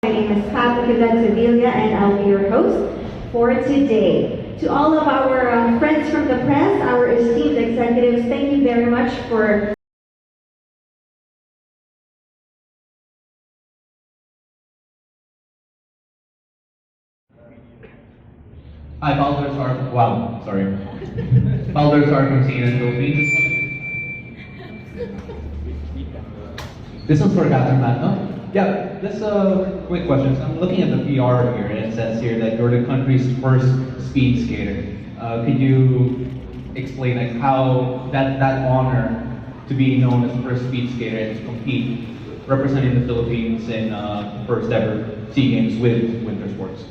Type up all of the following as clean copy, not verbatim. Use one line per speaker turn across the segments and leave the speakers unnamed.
My name is Capitan Sevilla and I'll be your host for today. To all of our friends from the press, our esteemed executives, thank you very much for
Hi, Baldur's Arc. Wow, sorry. Baldur's Arc from CNN Philippines. This one's for Catherine Matt, no? Yeah, just quick questions. I'm looking at the PR here, and it says here that you're the country's first speed skater. Could you explain like how that honor to be known as the first speed skater and to compete representing the Philippines in first ever SEA Games with winter sports?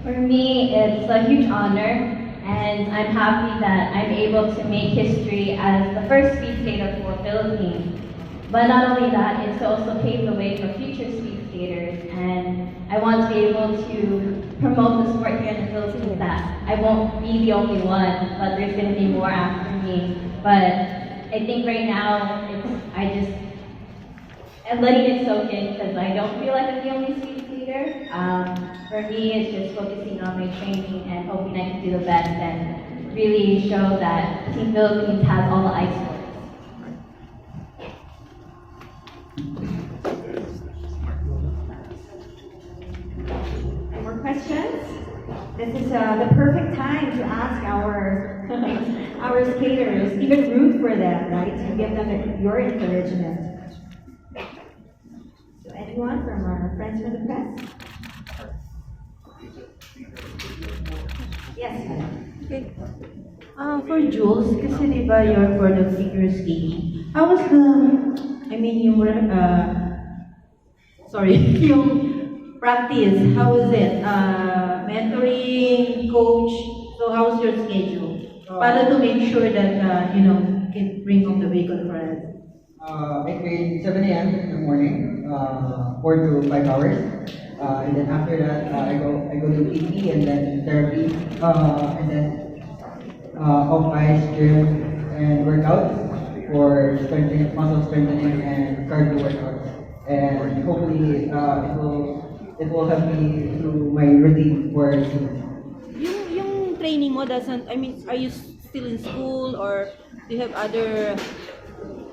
For me, it's a huge honor, and I'm happy that I'm able to make history as the first speed skater for Philippines. But not only that, it's also paved the way for future speed skaters, and I want to be able to promote the sport here in the Philippines that I won't be the only one, but there's going to be more after me. But I think right now, I'm letting it soak in because I don't feel like I'm the only speed skater. For me, it's just focusing on my training and hoping I can do the best and really show that Team Philippines has all the ice sports.
Any more questions. This is the perfect time to ask our our skaters, even root for them, right? To give them your encouragement. So anyone from our friends from the press? Yes, madam.
Okay. For Jules, kasi di ba you're for the figure skating, how was the, I mean, yung, sorry, yung practice, how was it? Mentoring, coach, so how's your schedule? Para to make sure that, you can bring home the bacon for us.
I train 7 a.m. in the morning, 4 to 5 hours. And then after that, I go to PT and then therapy, and then off ice gym and workouts for strengthening, muscle strengthening and cardio workouts. And hopefully, it will help me through my routine for
Yung training mo doesn't, I mean, are you still in school or do you have other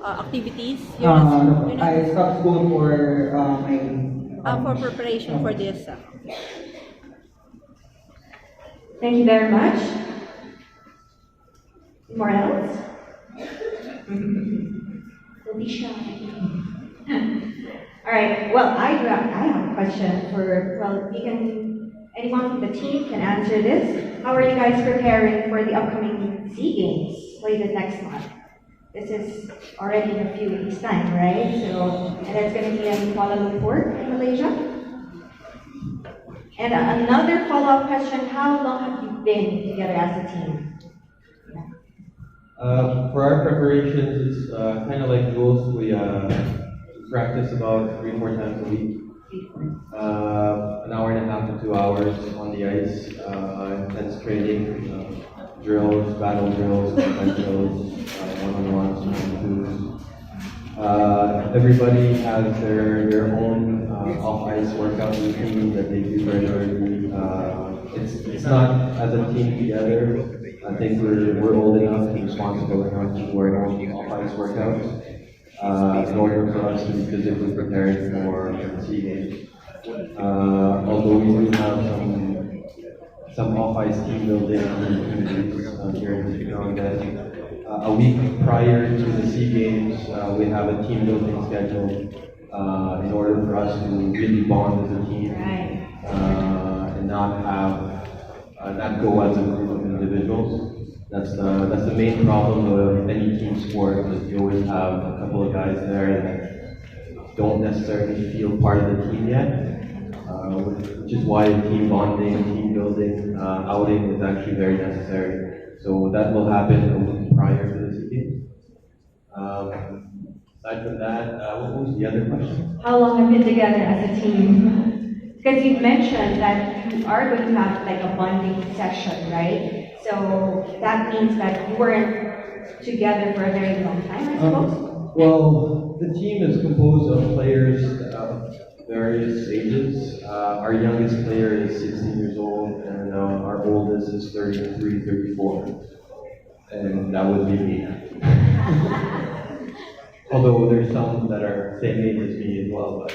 activities?
no,
You're not-
I stopped school for my
for preparation for this.
Thank you very much. More else? Don't be shy. All right. Well, I have a question for. Well, we can. Anyone from the team can answer this. How are you guys preparing for the upcoming SEA Games slated next month? This is already in a few weeks' time, right? So, and it's going to be in Kuala Lumpur, in Malaysia. And another follow-up question: how long have you been together as a team?
For our preparations, it's kind of like rules. We practice about 3-4 times a week. An hour and a half to 2 hours on the ice. Intense training, drills, battle drills, combat drills, one-on-ones, one-on-twos. Everybody has their own off-ice workout routine that they do regularly. It's not as a team together. I think we're old enough and responsible enough to do our own off-ice workouts in order for us to be physically prepared for the SEA Games. Although we do have some off-ice team building opportunities here in Vietnam, that a week prior to the SEA Games, we have a team building schedule in order for us to really bond as a team and not go as a group of individuals. That's the main problem of any team sport, is you always have a couple of guys there that don't necessarily feel part of the team yet, which is why team bonding, team building, outing is actually very necessary. So that will happen a week prior to the SEA Games. Aside from that, what was the other question?
How long have you been together as a team? Because you mentioned that you are going to have like a bonding session, right? So that means that you weren't together for a very long time, I suppose?
Well, the team is composed of players various ages. Our youngest player is 16 years old, and our oldest is 33, 34. And that would be me. Although there's some that are same age as me as well, but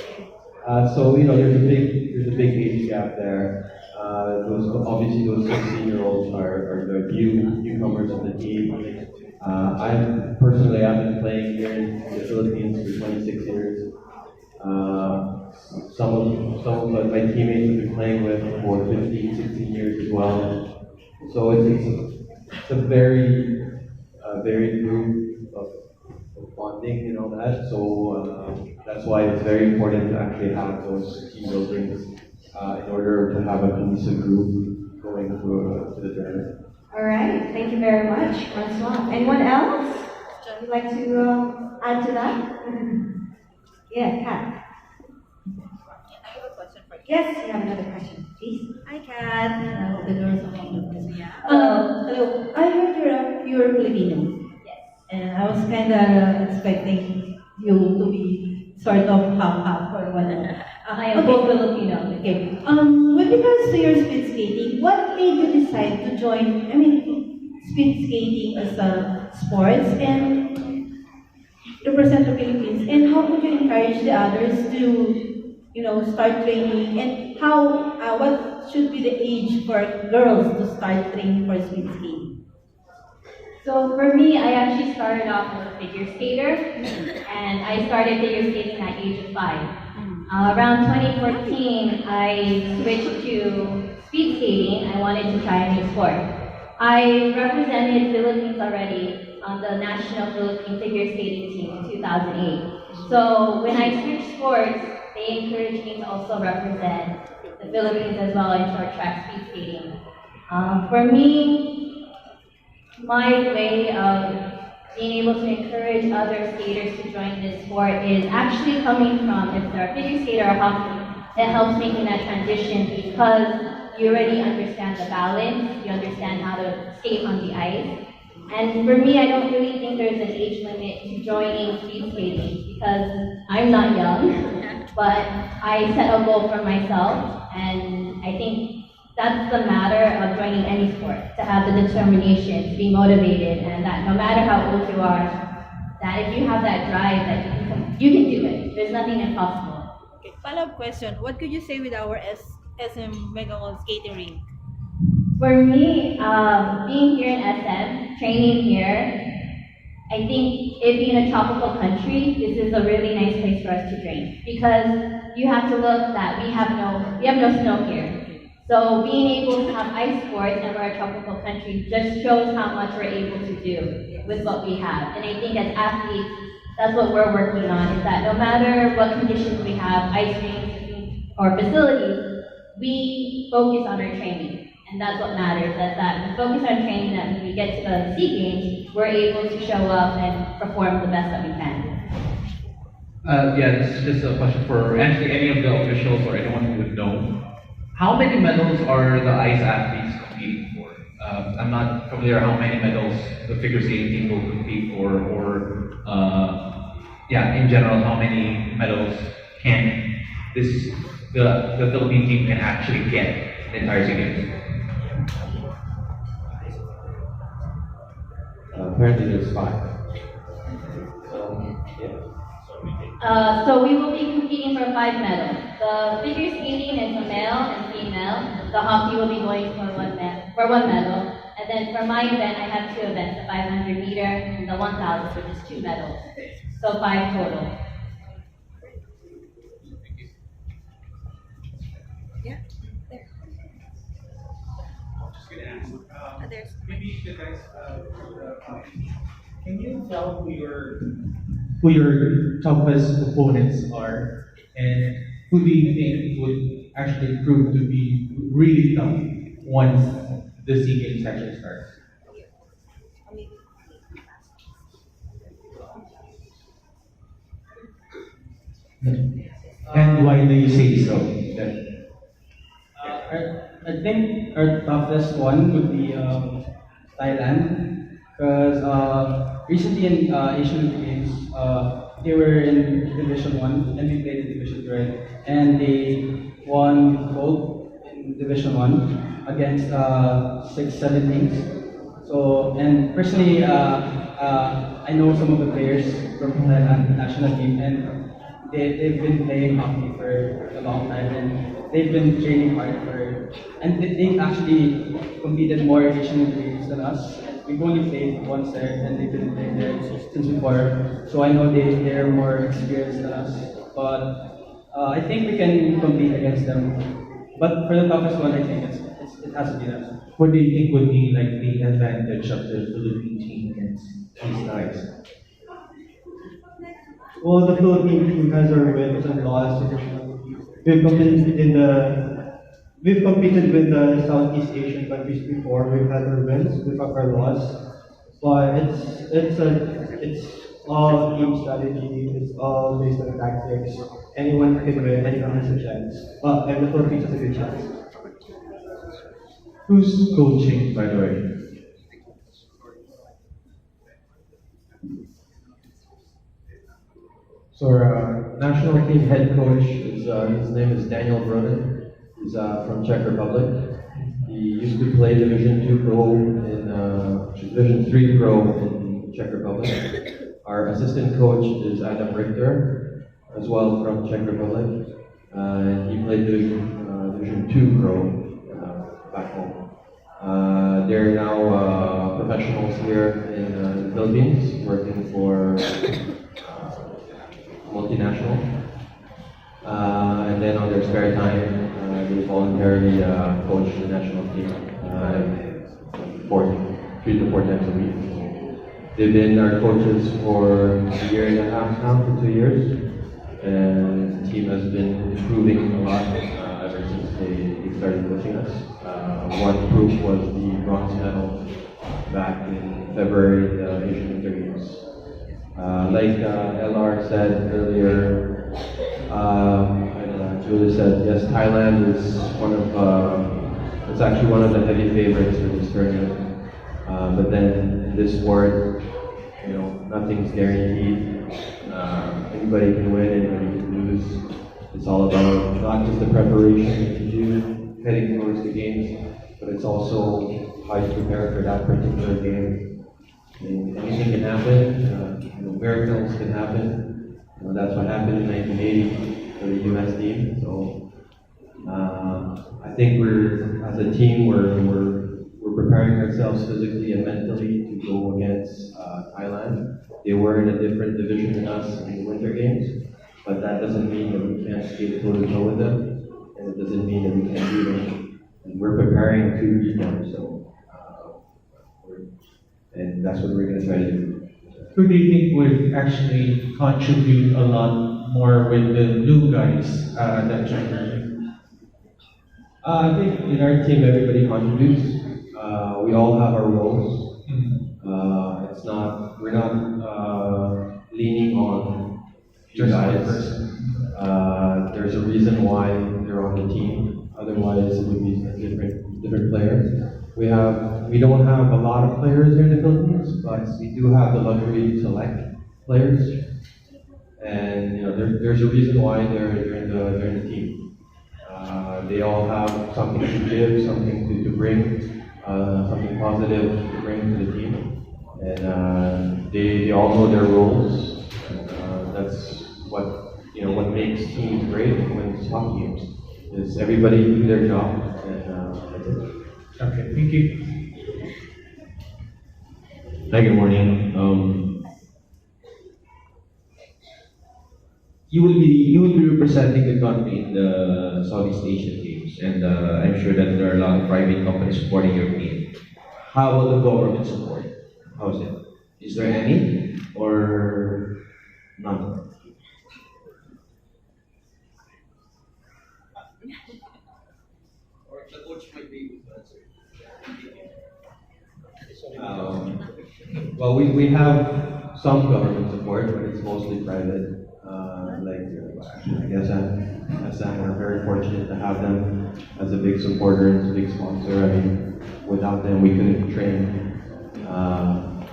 so there's a big age gap there. Obviously those 16-year-olds are the newcomers of the team. I've been playing here in the Philippines for 26 years. Some of my teammates have been playing with for 15, 16 years as well. So it's a very varied group of bonding and all that. So that's why it's very important to actually have those team buildings in order to have a cohesive group going to the tournament.
All right, thank you very much, Francois. Anyone else would like to add to that? Yeah, Kat.
I have a question for you.
Yes, you have another question, please.
Hi, Kat. I hope the girls are all good. Yeah.
Hello. I heard you're Filipino,
Yes.
and I was kind of expecting you to be sort of half-half or whatever.
I am both Filipino.
Okay. With regards to your speed skating, what made you decide to join? Speed skating as a sports and represent the Philippines. And how could you encourage the others to, start training? And what should be the age for girls to start training for speed skating?
So for me, I actually started off as a figure skater, and I started figure skating at age of 5. Around 2014, I switched to speed skating. I wanted to try a new sport. I represented Philippines already on the national Philippine figure skating team in 2008. So when I switched sports, they encouraged me to also represent the Philippines as well in short track speed skating. For me, my way of being able to encourage other skaters to join this sport is actually coming from, if they're a figure skater or hockey, it helps making that transition because you already understand the balance, you understand how to skate on the ice. And for me, I don't really think there's an age limit to joining speed skating because I'm not young, but I set a goal for myself, and I think that's the matter of joining any sport, to have the determination, to be motivated, and that no matter how old you are, that if you have that drive, that you can do it. There's nothing impossible.
Okay, follow-up question. What could you say with our SM Mega Mall skating rink?
For me, being here in SM, training here, I think it being a tropical country, this is a really nice place for us to train because you have to look that we have no snow here. So being able to have ice sports and we're a tropical country just shows how much we're able to do with what we have. And I think as athletes, that's what we're working on, is that no matter what conditions we have, ice rinks or facilities, we focus on our training. And that's what matters, that we focus on training, that when we get to the SEA Games, we're able to show up and perform the best that we can.
Yeah, this is just a question for actually any of the officials or anyone who would know. How many medals are the ice athletes competing for? I'm not familiar how many medals the figure skating team will compete for, or in general, how many medals can the Philippine team can actually get the entire SEA Games?
Apparently there's 5.
So we will be competing for 5 medals. The figure skating is a male and female. The hockey will be going for one medal. And then for my event, I have 2 events, the 500 meter and the 1,000, which is 2 medals. So 5 total.
Yeah.
Just gonna ask.
There's
Maybe the guys, can you tell who your toughest opponents are, and who do you think would actually prove to be really tough once the SEA Games actually starts? And why do you say so?
I think our toughest one would be Thailand, because
recently in Asian Games, they were in Division 1 and we played in Division 2, right? And they won gold in Division 1 against 6-7 teams. So, and personally, I know some of the players from the national team, and they've been playing hockey for a long time, and they've been training hard for, and they've actually competed more Asian Games than us. We've only played once there, and they've been playing there since before. So I know they're more experienced than us, but I think we can compete against them. But for the toughest one, I think it has to be us.
What do you think would be like the advantage of the Philippine team against these guys?
Well, the Philippine team has our wins and losses. We've competed with the Southeast Asian countries before. We've had our wins, we've had our loss, but it's all team strategy. It's all based on tactics. Anyone can win. Anyone has a chance. And the Philippines has a good chance.
Who's coaching, by the way?
So our national team head coach is his name is Daniel Broden. He's from Czech Republic. He used to play Division 2 Pro in Division 3 Pro in Czech Republic. Our assistant coach is Adam Richter, as well from Czech Republic. And he played Division 2 Pro back home. They're now professionals here in the Philippines, working for multinational. And then on their spare time, they voluntarily coach the national team 3 to 4 times a week. They've been our coaches for a year and a half now, for 2 years. And the team has been improving a lot ever since they started coaching us. One proof was the bronze medal back in February, the Asian Winter Games. Like LR said earlier, and Julie said, yes, Thailand is it's actually one of the heavy favorites for this tournament. But then in this sport, nothing's guaranteed. Anybody can win, anybody can lose. It's all about not just the preparation that you do heading towards the games, but it's also how you prepare for that particular game. Anything can happen. Miracles can happen. That's what happened in 1980 for the U.S. team. So I think as a team, we're preparing ourselves physically and mentally to go against Thailand. They were in a different division than us in the Winter Games, but that doesn't mean that we can't skate toe-to-toe with them, and it doesn't mean that we can't beat them. And we're preparing to beat them, and that's what we're going to try to do.
Who do you think would actually contribute a lot more with the new guys that joined?
I think in our team, everybody contributes. We all have our roles. We're not leaning on just guys. There's a reason why they're on the team. Otherwise, it would be different players. We don't have a lot of players here in the Philippines, but we do have the luxury to select players. And there's a reason why they're in the team. They all have something to give, something to bring, something positive to bring to the team. And they all know their roles. That's what makes teams great when it's hockey games. Is everybody do their job, and that's it.
Okay, thank you.
Hi, good morning. You will be representing the country in the Southeast Asian Games, and I'm sure that there are a lot of private companies supporting your team. How will the government support? How is it? Is there any or none?
Well, we have some government support, but it's mostly private. I guess SM, we're very fortunate to have them as a big supporter and a big sponsor. I mean, without them, we couldn't train.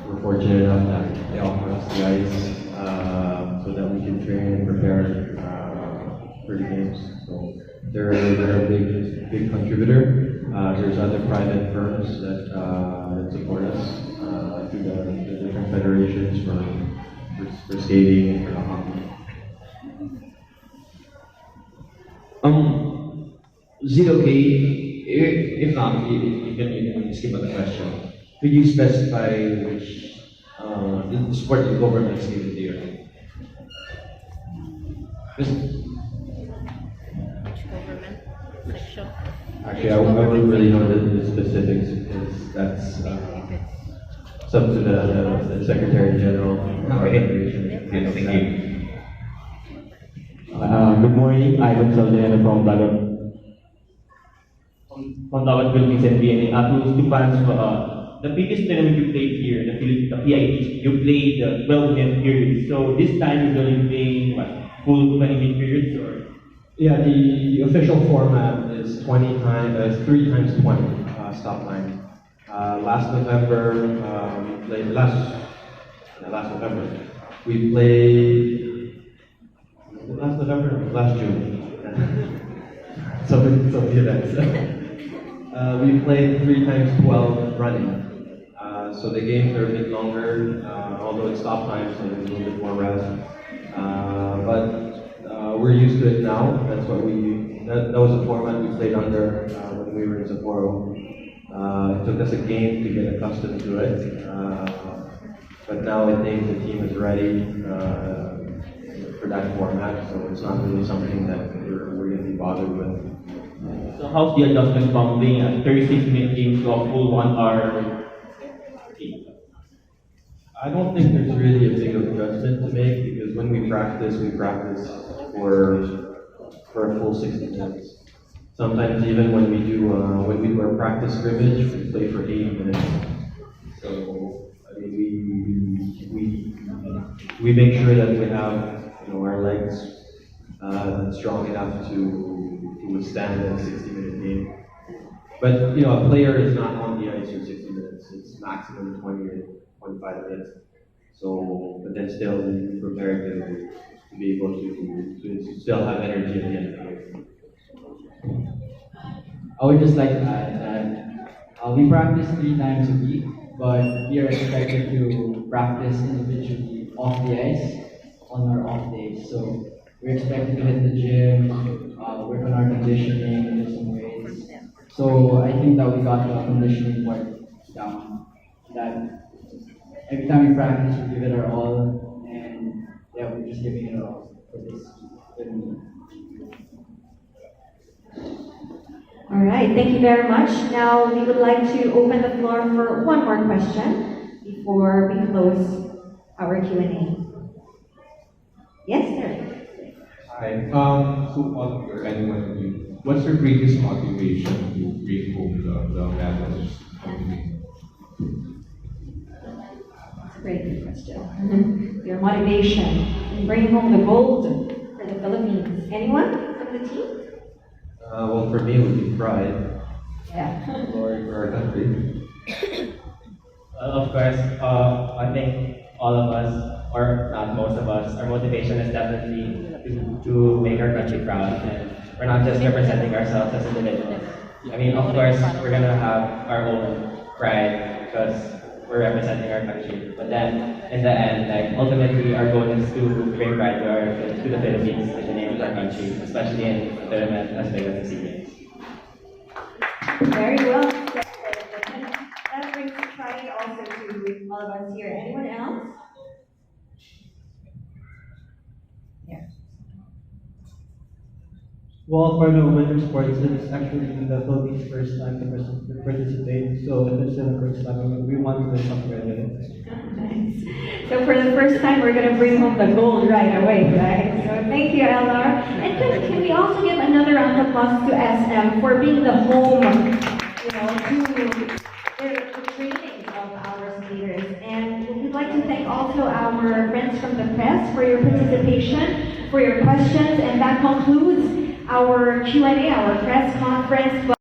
we're fortunate enough that they offer us the ice so that we can train and prepare for the games. So they're a big contributor. There's other private firms that support us through the different federations for skating and for hockey.
Is it okay? If not, you can skip on the question. Could you specify which the sport the government is giving to you?
Actually, I wouldn't really know the specifics because that's it's up to the Secretary General of our federation.
Okay, thank you.
Good morning, Ivan Saldiano from Dagat Philippines NBA. To fans, the biggest tournament you played here, the PIT, you played 12-minute periods. So this time you're going to be playing full 20-minute periods or?
Yeah, the official format is 3 times 20 stop line. Last November, we played last June. so the events. We played 3 times 12 running. So the games are a bit longer, although it's stop time, so there's a little bit more rest. But we're used to it now. That's what that was the format we played under when we were in Sapporo. It took us a game to get accustomed to it. But now I think the team is ready for that format, so it's not really something that we're going to be bothered with.
So how's the adjustment from being a 36-minute game to a full 1-hour game?
I don't think there's really a big adjustment to make because when we practice for a full 60 minutes. Sometimes even when we do our practice scrimmage, we play for 80 minutes. So I mean, we make sure that we have our legs strong enough to withstand a 60-minute game. But a player is not on the ice for 60 minutes. It's maximum 20 or 25 minutes. So, but then still be prepared to be able to still have energy at the end of the game.
I would just like to add that we practice 3 times a week, but we are expected to practice individually off the ice on our off days. So we're expected to hit the gym, work on our conditioning, and do some weights. So I think that we got the conditioning part down. That every time we practice, we give it our all, and yeah, we're just giving it all for this.
All right, thank you very much. Now we would like to open the floor for one more question before we close our Q&A. Yes, sir.
Hi, so all of you, or any one of you, what's your greatest motivation to bring home the medals?
That's a great question. Your motivation in bringing home the gold for the Philippines. Anyone from the team?
Well, for me, it would be pride.
Yeah.
Glory for our country.
Of course, I think all of us, or not most of us, our motivation is definitely to make our country proud. And we're not just representing ourselves as individuals. I mean, of course, we're going to have our own pride because we're representing our country. But then, in the end, ultimately, our goal is to bring pride to the Philippines in the name of our country, especially in a tournament as big as the SEA Games.
Very well said. That brings pride also to all of us here. Anyone else? Yeah.
Well, for the winter sports, it's actually the Philippines' first time to participate. So if it's the first time, we want to do something with it.
Nice. So for the first time, we're going to bring home the gold right away, right? So thank you, LR. And can we also give another round of applause to SM for being the home, to the training of our skaters. And we'd like to thank also our friends from the press for your participation, for your questions, and that concludes our Q&A, our press conference.